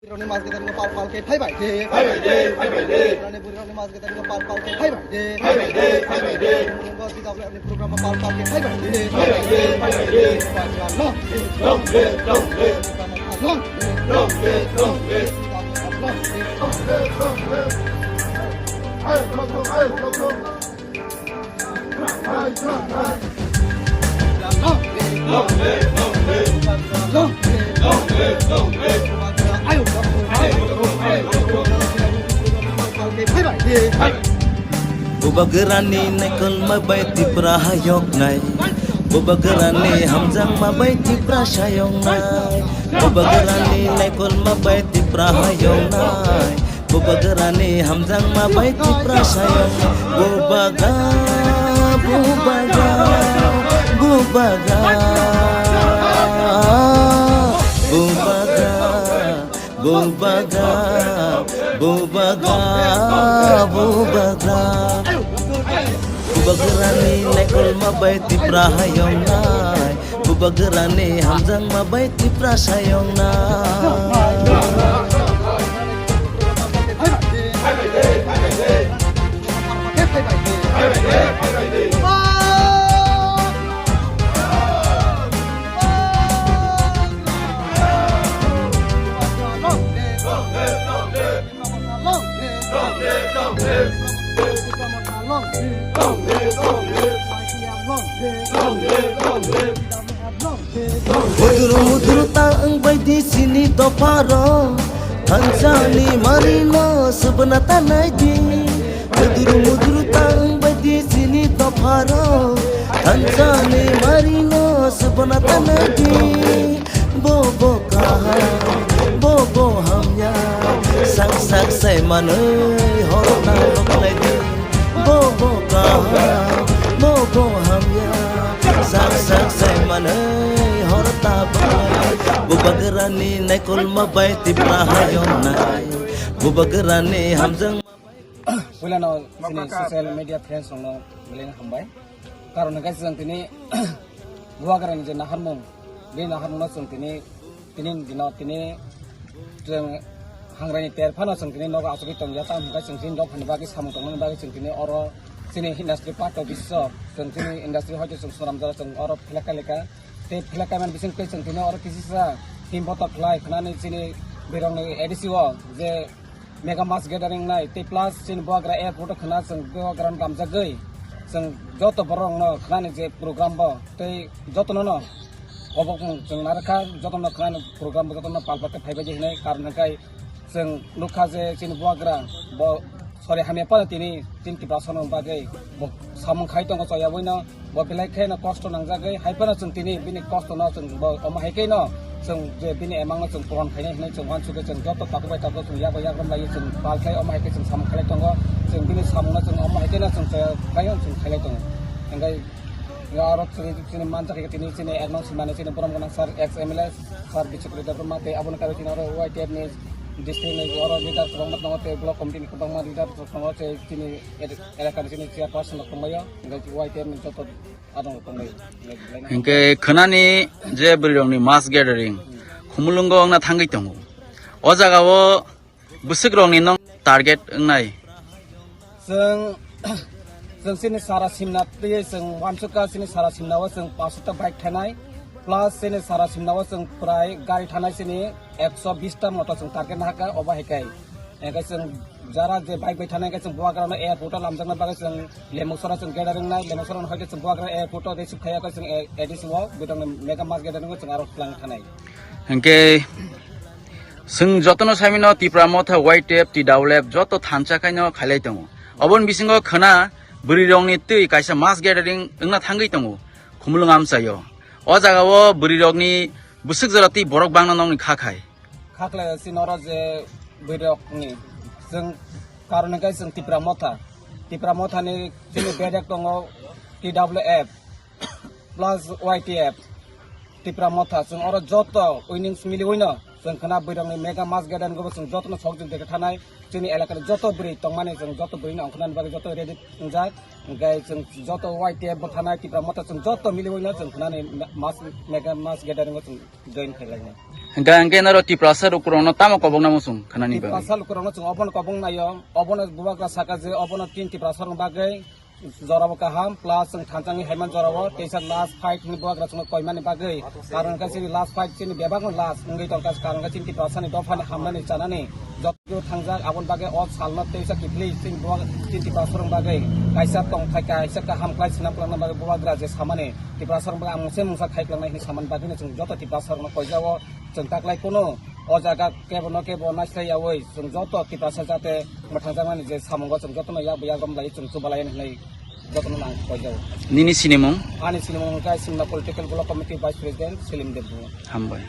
Roni mas kita dengan pal ke hai bai de Rani Roni mas kita dengan pal ke hai bai de Mungkin kita boleh ini program pal ke hai bai de Bubagerani nekol mabay ti prahayok nay Bubagerani hamzang mabay ti prasayong nay Bubagerani nekol mabay ti prahayok nay Bubagerani hamzang mabay ti prasayong Bubaga Bubaga Bubaga Bubaga Bubaga Bubaga Bubaga Bubagerani nekol mabay ti prahayong nay Bubagerani hamzang mabay ti prasayong nay Mudur taang bay di sini to paro Hansani marino sebenata naji Mudur taang bay di sini to paro Hansani marino sebenata naji Bobo Bobo hamnya sak say manay horna rok naji Bobo Bobo hamnya sak say manay horta bay Bubagerani nekol mabay ti prahayong nay Bubagerani hamzang Wala na sini social media friends no muli na hambay karon guys sang tini buwagaran je naharmon di naharmon sang tini dino tini jeng hangrani ter phana sang tini noga asuki tong yata hangga sang tini dok hanba ki samung tong bagi sang tini oro sini industry part of bisop sang tini industry hoje sang suram jara sang oro leka te man bising ke sang tini oro kisisa tim botok live nani sini berong ni edisi wo je mega mass gathering nai te plus sin buagra airport khana sang buagran kam jagai sang joto borong no khana je program bo te joto no obok sang naraka joto no khana program joto no palpate phaiba je nai karon kai sang lukha je sin buagra bo sorry hame pa tini tin ki prasono bagai bo samung khai tong choya boina bo belai khai na cost nang jagai haipana sang tini bini cost no sang bo oma haikai no sang je bini emang no sang pon khai nei sang wan suke sang joto takubai taku sang ya ram lai sang pal khai oma haikai sang samung khai tong sang bini samung no sang oma haikai na sang saya khai sang khai tong engai ya arot sini manja ke tini sini erno simane sini puram kana sar xml sar bichukri darma te abun kare tini oro ytf ni district ni oro leader promote no te block committee ni kutang leader promote te sini elaka sini chairperson kongbayo engai ytf ni joto adong kongbayo engke khanani je brilongni mass gathering khumulungo angna thangai tongo o jagao busikrongni nong target ngnai जों सिनि सारा सिमना ते जों वानसुका सिनि सारा सिमनावा जों 500 टा बाइक थानाय प्लस सिनि सारा सिमनावा जों प्राय गाड़ी थानाय सिनि 120 टा मटर जों टारगेट हाका अबा हेकाय एका जों जारा जे बाइक बाय थानाय जों बुवाग्राना एयारपोर्ट लामजांना बागा जों लेमसरा जों गेदारिं नाय लेमसरा हयते जों बुवाग्रा एयारपोर्ट दे सुखायाका जों एडिसनआव बिदं मेगा मास गेदारिं जों आरो प्लान थानाय engke sing jotono samino tipra motha white tape ti dawlep joto thancha kaino khalai tongo obon bisingo khana burirongni tui kaisa mass gathering engna thangai tongo khumulung amsayo o jagao burirogni busuk jarati borok bangna nongni khakai khakla sinora je burirogni जों कारणे गाय जों tipra motha ni जोंनि बेडेक दङ TWF plus YTF tipra motha जों अर जत उइनिंग्स मिलिवइनो जों खोना बैरंनि मेगा मास गेदारिं जों जतनो सकजों देखा थानाय जोंनि एलाकानि जत बुरै तंमाने जों जत बुरैनि अंखनानि बागै जत रेडि जाय ओमफ्राय जों जत वाइटेप थानाय तिब्रा मथा जों जत मिलिवैनो जों खोनानै मास मेगा मास गेदारिं जों जइन खालायनो Gangke naro ti prasar ukurono tamo kobong na musung kanani ba. pasal kurang जों अबन कबं नायो अबन बुबाग्रा साकाजे अबन तीन ति प्रसार बागै जराबो काहाम प्लस जों थांजांनि हायमान जराबो तेसा लास्ट फाइट नि बुबाग्रा जों कयमानि बागै कारण गासिनि लास्ट फाइट जोंनि बेबागन लास्ट नंगै दं गास कारण गासिनि ति प्रसारनि दफानि हामनानै जानानै जतको थांजां आबन बागै अफ सालना तेसा किप्ली जों बुवा तीन ति प्रसार बागै कायसा तंग थायका कायसा काहाम क्लास नामप्लांना बागै बुबाग्रा जे सामाने ति प्रसार बागै आमसे मुसा खायप्लांनायनि सामान बागैनो जों जत ति प्रसार कयजावो जों ताकलाय कोनो o jaga kebo no kebo naslai yawoi जों जतो ति प्रसार जाते मोथांजामानि जे सामंगो जों जतनो या बया गम lai जों सुबालाय नै जतनो नां कयजावो Nini sinimong ani सिनेमा का cinema political block committee vice president सेलिम देबु hambai.